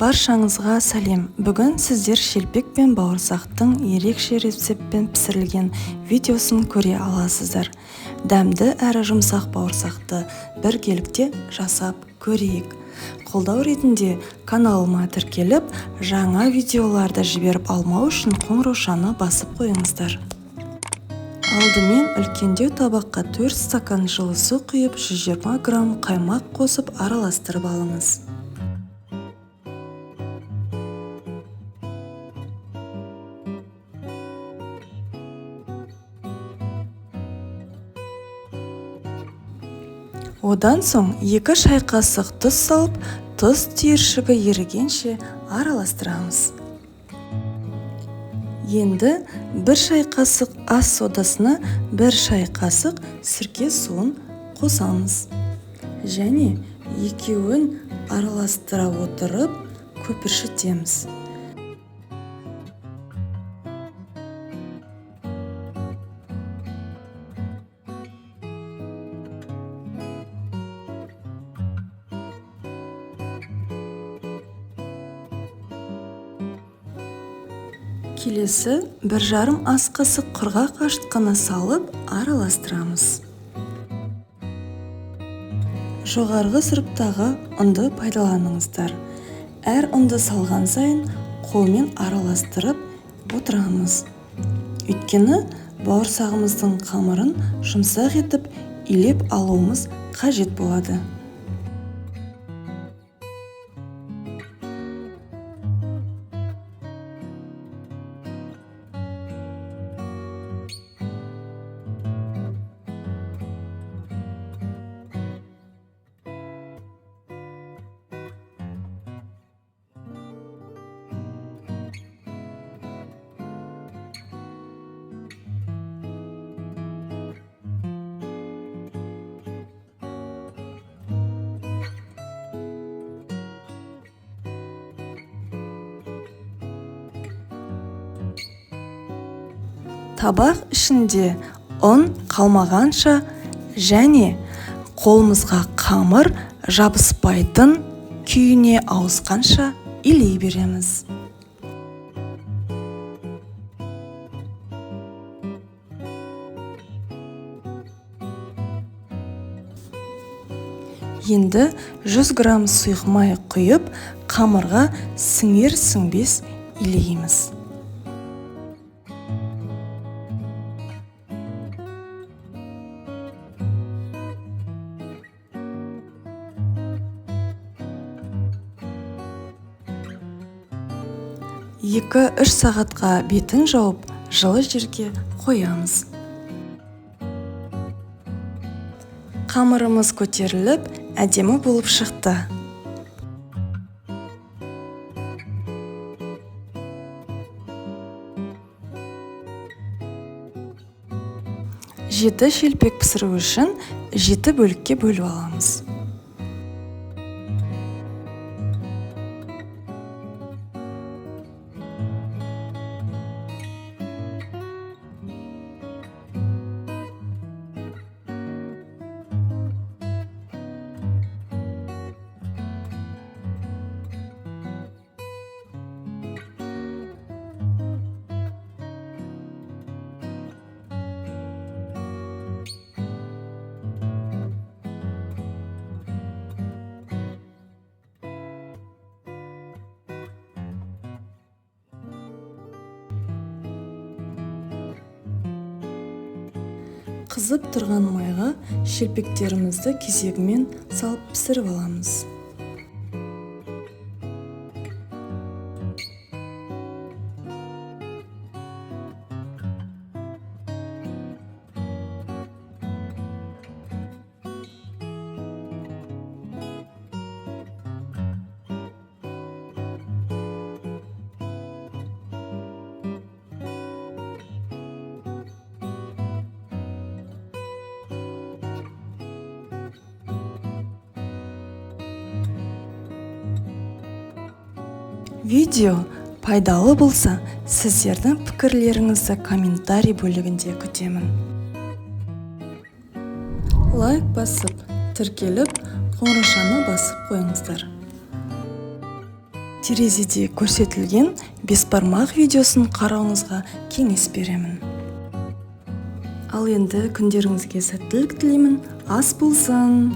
Баршаңызға сәлем. Бүгін сіздер шелпек пен бауырсақтың ерекше рецептпен пісірілген видеосын көре аласыздар. Дәмді әрі жұмсақ бауырсақты біргелікте жасап көрейік. Қолдау ретінде каналыма тіркеліп, жаңа видеоларды жіберіп алмау үшін қоңыраушаны басып қойыңыздар. Алдымен үлкендеу табаққа 4 стакан жылы су құйып, 120 грамм қаймақ қосып араластырып алыңыз. Одан соң 2 шай қасық тұз салып, тұз түйіршігі ерігенше араластырамыз. Енді 1 шай қасық ас содасына 1 шай қасық сірке суын қосамыз. Және екеуін араластыра отырып көпіршітеміз. Келесі 1,5 ас қасық құрғақ ашытқыны салып араластырамыз. Жоғарғы сұрыптағы ұнды пайдаланыңыздар. Әр ұнды салған сайын қолмен араластырып отырамыз. Өйткені бауырсағымыздың қамырын жұмсақ етіп илеп алуымыз қажет болады. Табақ ішінде ұн қалмағанша және қолымызға қамыр жабыспайтын күйіне ауысқанша илей береміз. Енді 100 грамм сұйық май құйып, қамырға сіңер-сіңбес илейміз. Екі-үш сағатқа бетін жауып, жылы жерге қоямыз. Қамырымыз көтеріліп, әдемі болып шықты. Жеті шелпек пісіру үшін 7 бөлікке бөліп аламыз. Қызып тұрған майға шелпектерімізді кезегімен салып пісіріп аламыз. Видео пайдалы болса, сіздердің пікірлеріңізді комментарий бөлігінде күтемін. Лайк басып, тіркеліп, қоңыраушаны басып қойыңыздар. терезеде көрсетілген беспармақ видеосын қарауыңызға кеңес беремін. Ал енді күндеріңізге сәттілік тілеймін. Ас болсын!